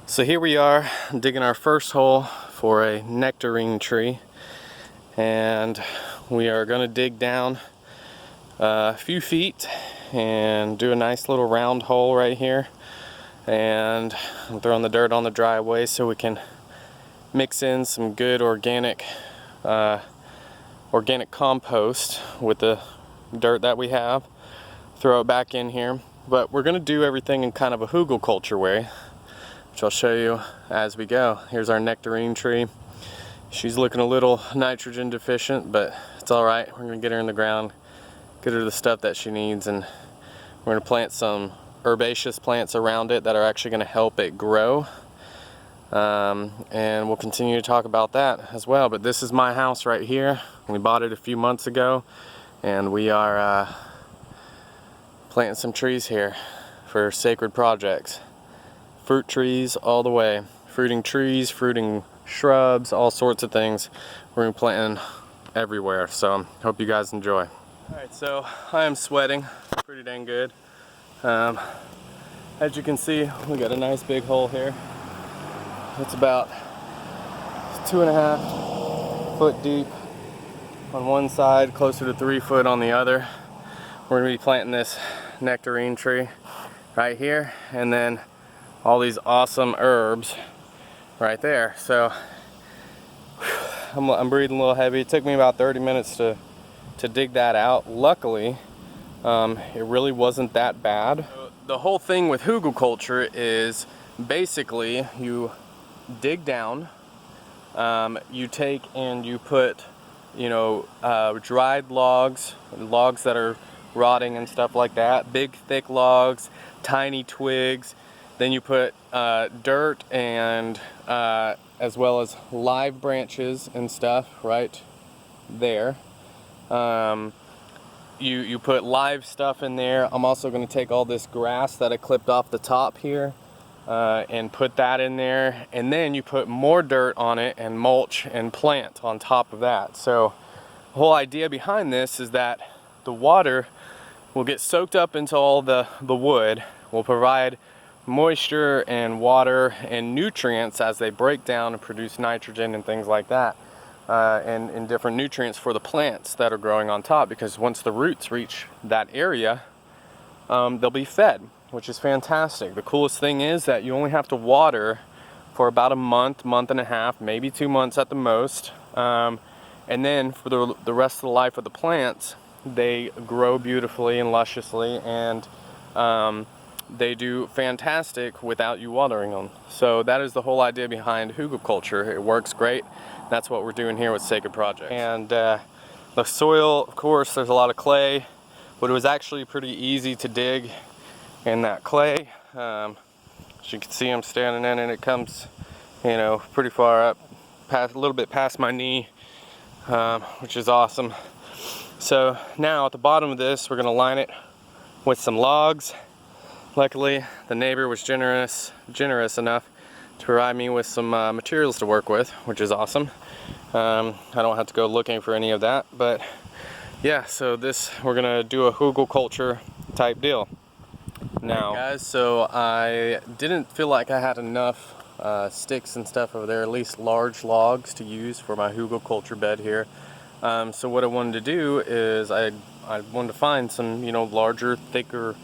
So here we are digging our first hole for a nectarine tree, and we are going to dig down a few feet and do a nice little round hole right here, and I'm throwing the dirt on the driveway so we can mix in some good organic compost with the dirt that we have, throw it back in here. But we're going to do everything in kind of a hugleculture way, which I'll show you as we go. Here's our nectarine tree. She's looking a little nitrogen deficient, but it's all right. We're gonna get her in the ground, get her the stuff that she needs, and we're gonna plant some herbaceous plants around it that are actually gonna help it grow. And we'll continue to talk about that as well. But this is my house right here. We bought it a few months ago, and we are planting some trees here for sacred projects. Fruit trees all the way. Fruiting trees, fruiting shrubs, all sorts of things. We're gonna plant everywhere, so hope you guys enjoy. Alright, so I am sweating pretty dang good. As you can see, we got a nice big hole here. It's about 2.5 foot deep on one side, closer to 3 foot on the other. We're gonna be planting this nectarine tree right here, and then all these awesome herbs right there. So I'm breathing a little heavy. It took me about 30 minutes to dig that out. Luckily, it really wasn't that bad. The whole thing with hugleculture is basically you dig down, you take and you put, dried logs that are rotting and stuff like that, big thick logs, tiny twigs. Then you put dirt and as well as live branches and stuff right there. You put live stuff in there. I'm also going to take all this grass that I clipped off the top here and put that in there. And then you put more dirt on it and mulch and plant on top of that. So the whole idea behind this is that the water will get soaked up into all the wood, will provide moisture and water and nutrients as they break down and produce nitrogen and things like that, and different nutrients for the plants that are growing on top, because once the roots reach that area, they'll be fed, which is fantastic. The coolest thing is that you only have to water for about a month and a half, maybe 2 months at the most, and then for the rest of the life of the plants, they grow beautifully and lusciously, and they do fantastic without you watering them. So that is the whole idea behind hugleculture. It works great. That's what we're doing here with Sacred Project. And the soil, of course, there's a lot of clay, but it was actually pretty easy to dig in that clay. As you can see, I'm standing in it. It comes, pretty far up, a little bit past my knee, which is awesome. So now at the bottom of this, we're gonna line it with some logs. Luckily, the neighbor was generous enough to provide me with some materials to work with, which is awesome. I don't have to go looking for any of that, but yeah, so we're gonna do a hugleculture type deal. Now, guys, so I didn't feel like I had enough sticks and stuff over there, at least large logs to use for my hugleculture bed here. So what I wanted to do is I wanted to find some, larger, thicker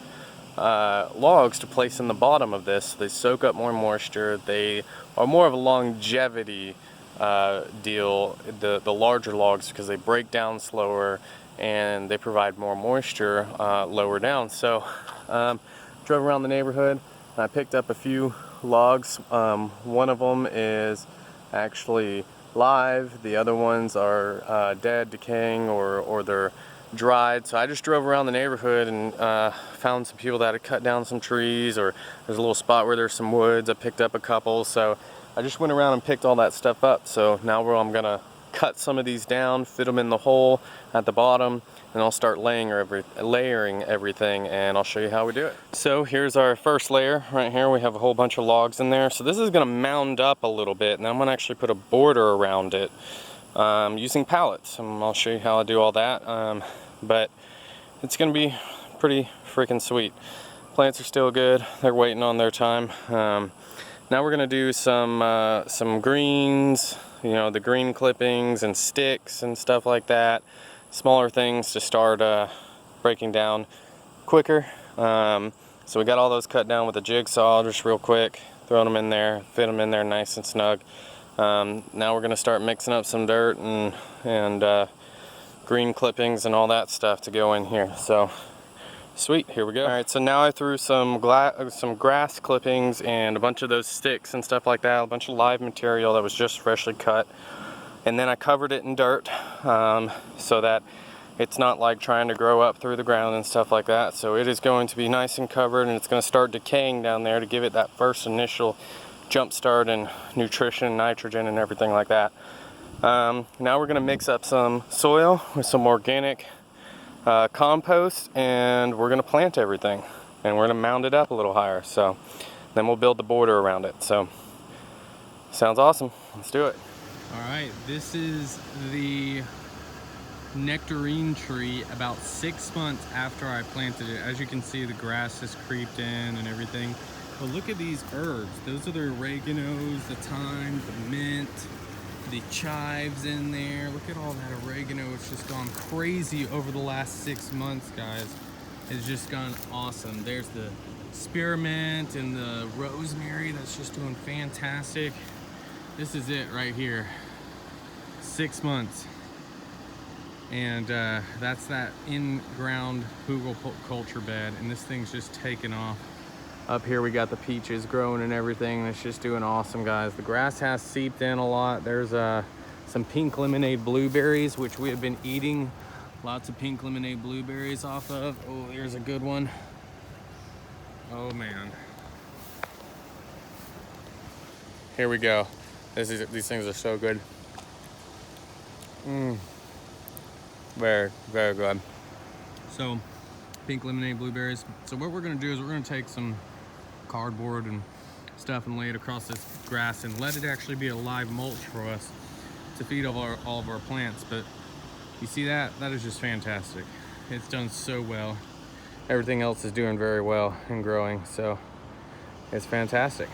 logs to place in the bottom of this. They soak up more moisture. They are more of a longevity deal, the larger logs, because they break down slower and they provide more moisture lower down. So drove around the neighborhood and I picked up a few logs. One of them is actually live, the other ones are dead, decaying, or they're dried. So I just drove around the neighborhood and found some people that had cut down some trees, or there's a little spot where there's some woods. I picked up a couple, so I just went around and picked all that stuff up. So now I'm gonna cut some of these down, fit them in the hole at the bottom, and I'll start layering everything, and I'll show you how we do it. So here's our first layer right here. We have a whole bunch of logs in there. So this is gonna mound up a little bit, and I'm gonna actually put a border around it using pallets, and I'll show you how I do all that. But it's gonna be pretty freaking sweet. Plants are still good. They're waiting on their time. Now we're gonna do some greens, you know, the green clippings and sticks and stuff like that. Smaller things to start breaking down quicker. So we got all those cut down with a jigsaw just real quick, throwing them in there, fit them in there nice and snug. Now we're gonna start mixing up some dirt and green clippings and all that stuff to go in here. So sweet, here we go. All right, so now I threw some grass clippings and a bunch of those sticks and stuff like that, a bunch of live material that was just freshly cut. And then I covered it in dirt so that it's not like trying to grow up through the ground and stuff like that. So it is going to be nice and covered, and it's going to start decaying down there to give it that first initial jump start and nutrition, nitrogen, and everything like that. Now we're going to mix up some soil with some organic compost, and we're going to plant everything, and we're going to mound it up a little higher. So then we'll build the border around it. So sounds awesome. Let's do it. All right, this is the nectarine tree about 6 months after I planted it. As you can see, the grass has creeped in and everything. But look at these herbs. Those are the oreganos, the thyme, the mint, the chives in there. Look at all that oregano. It's just gone crazy over the last 6 months, guys. It's just gone awesome. There's the spearmint and the rosemary. That's just doing fantastic. This is it right here. 6 months. And that's that in-ground hugleculture bed, and this thing's just taken off. Up here we got the peaches growing and everything, and it's just doing awesome, guys. The grass has seeped in a lot. There's some pink lemonade blueberries, which we have been eating lots of pink lemonade blueberries off of. Oh, here's a good one. Oh man. Here we go. These things are so good. Very, very good. So, pink lemonade blueberries. So what we're gonna do is we're gonna take some cardboard and stuff and lay it across this grass and let it actually be a live mulch for us to feed all of our plants. But you see that? That is just fantastic. It's done so well. Everything else is doing very well and growing, so it's fantastic.